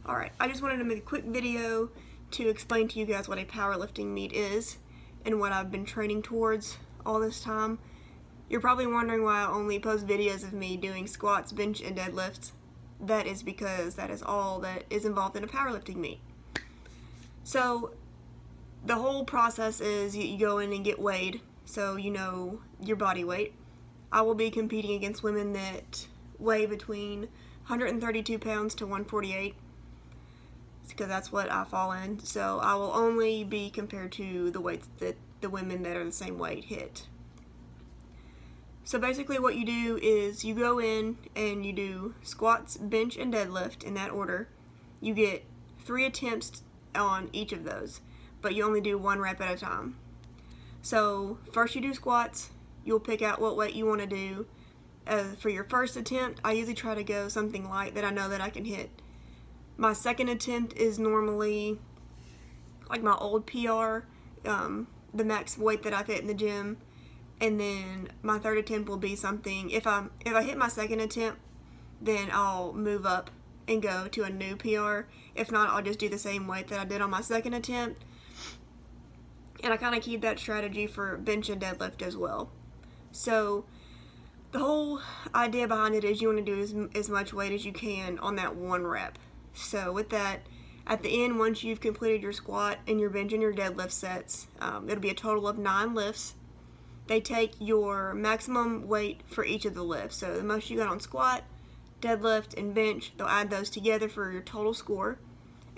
Alright, I just wanted to make a quick video to explain to you guys what a powerlifting meet is and what I've been training towards all this time. You're probably wondering why I only post videos of me doing squats, bench, and deadlifts. That is because that is all that is involved in a powerlifting meet. So the whole process is you go in and get weighed, so you know your body weight. I will be competing against women that weigh between 132 pounds to 148 because that's what I fall in. So I will only be compared to the weights that the women that are the same weight hit. So basically what you do is you go in and you do squats, bench, and deadlift in that order. You get 3 attempts on each of those, but you only do 1 rep at a time. So first you do squats. You'll pick out what weight you want to do. For your first attempt, I usually try to go something light that I know that I can hit. My second attempt is normally like my old PR, the max weight that I've hit in the gym. And then my third attempt will be something, if I hit my second attempt, then I'll move up and go to a new PR. If not, I'll just do the same weight that I did on my second attempt. And I kind of keep that strategy for bench and deadlift as well. So the whole idea behind it is you want to do as much weight as you can on that 1 rep. So with that, at the end, once you've completed your squat and your bench and your deadlift sets, it'll be a total of 9 lifts. They take your maximum weight for each of the lifts. So the most you got on squat, deadlift, and bench, they'll add those together for your total score.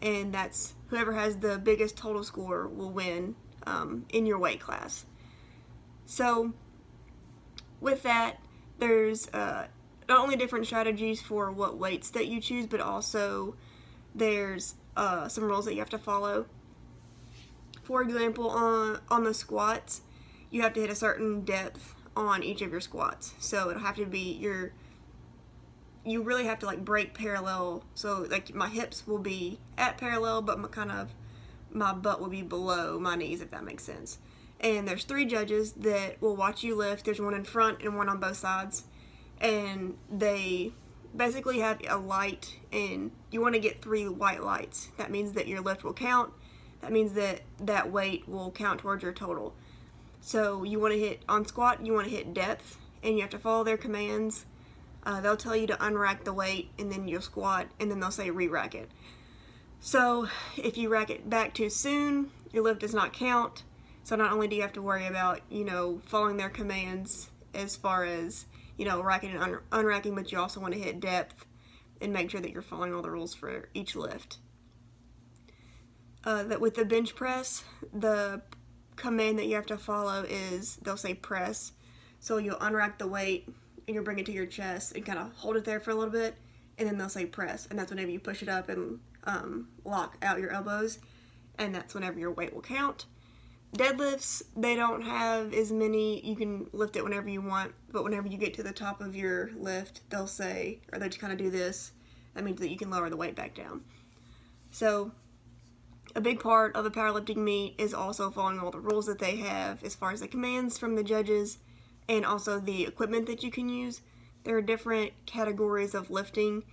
And that's whoever has the biggest total score will win in your weight class. So with that, there's not only different strategies for what weights that you choose, but also there's some rules that you have to follow. For example, on the squats, you have to hit a certain depth on each of your squats. So it'll have to be you really have to like break parallel. So like my hips will be at parallel, but my butt will be below my knees, if that makes sense. And there's 3 judges that will watch you lift. There's 1 in front and 1 on both sides. And they basically have a light, and you want to get 3 white lights. That means that your lift will count. That means that that weight will count towards your total. So you want to hit, on squat, you want to hit depth, and you have to follow their commands. They'll tell you to unrack the weight, and then you'll squat, and then they'll say re-rack it. So if you rack it back too soon, your lift does not count. So not only do you have to worry about, following their commands as far as, racking and unracking, but you also want to hit depth and make sure that you're following all the rules for each lift. That with the bench press, the command that you have to follow is, they'll say press. So you'll unrack the weight and you'll bring it to your chest and kind of hold it there for a little bit, and then they'll say press, and that's whenever you push it up and lock out your elbows, and that's whenever your weight will count. Deadlifts, they don't have as many. You can lift it whenever you want, but whenever you get to the top of your lift, they'll say, or they just kind of do this. That means that you can lower the weight back down. So a big part of a powerlifting meet is also following all the rules that they have as far as the commands from the judges and also the equipment that you can use. There are different categories of lifting.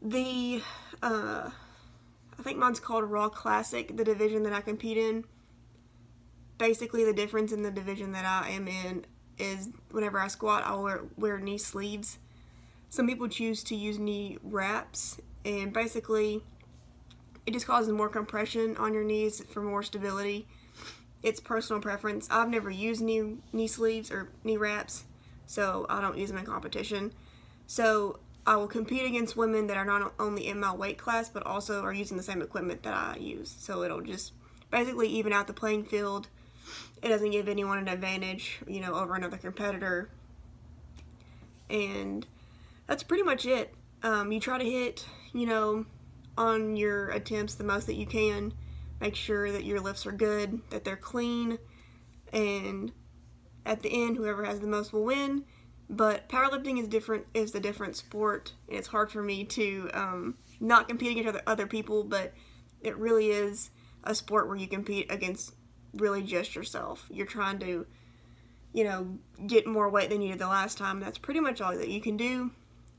I think mine's called Raw Classic, the division that I compete in. Basically, the difference in the division that I am in is whenever I squat, I'll wear knee sleeves. Some people choose to use knee wraps, and basically it just causes more compression on your knees for more stability. It's personal preference. I've never used knee sleeves or knee wraps, so I don't use them in competition. So I will compete against women that are not only in my weight class, but also are using the same equipment that I use. So it'll just basically even out the playing field. It doesn't give anyone an advantage, over another competitor. And that's pretty much it. You try to hit, on your attempts the most that you can. Make sure that your lifts are good, that they're clean, and at the end, whoever has the most will win. But powerlifting is a different sport, and it's hard for me to not compete against other people, but it really is a sport where you compete against really just yourself. You're trying to, get more weight than you did the last time. That's pretty much all that you can do.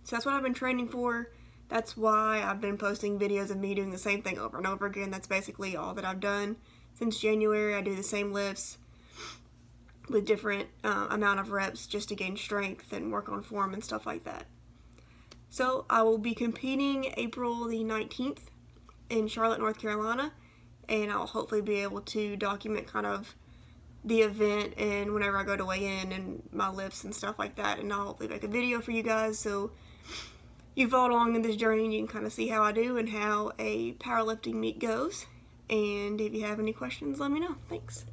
So that's what I've been training for. That's why I've been posting videos of me doing the same thing over and over again. That's basically all that I've done since January. I do the same lifts with different amount of reps just to gain strength and work on form and stuff like that. So I will be competing April the 19th in Charlotte, North Carolina, and I'll hopefully be able to document kind of the event and whenever I go to weigh in and my lifts and stuff like that, and I'll hopefully make a video for you guys so you follow along in this journey and you can kind of see how I do and how a powerlifting meet goes. And if you have any questions, let me know. Thanks.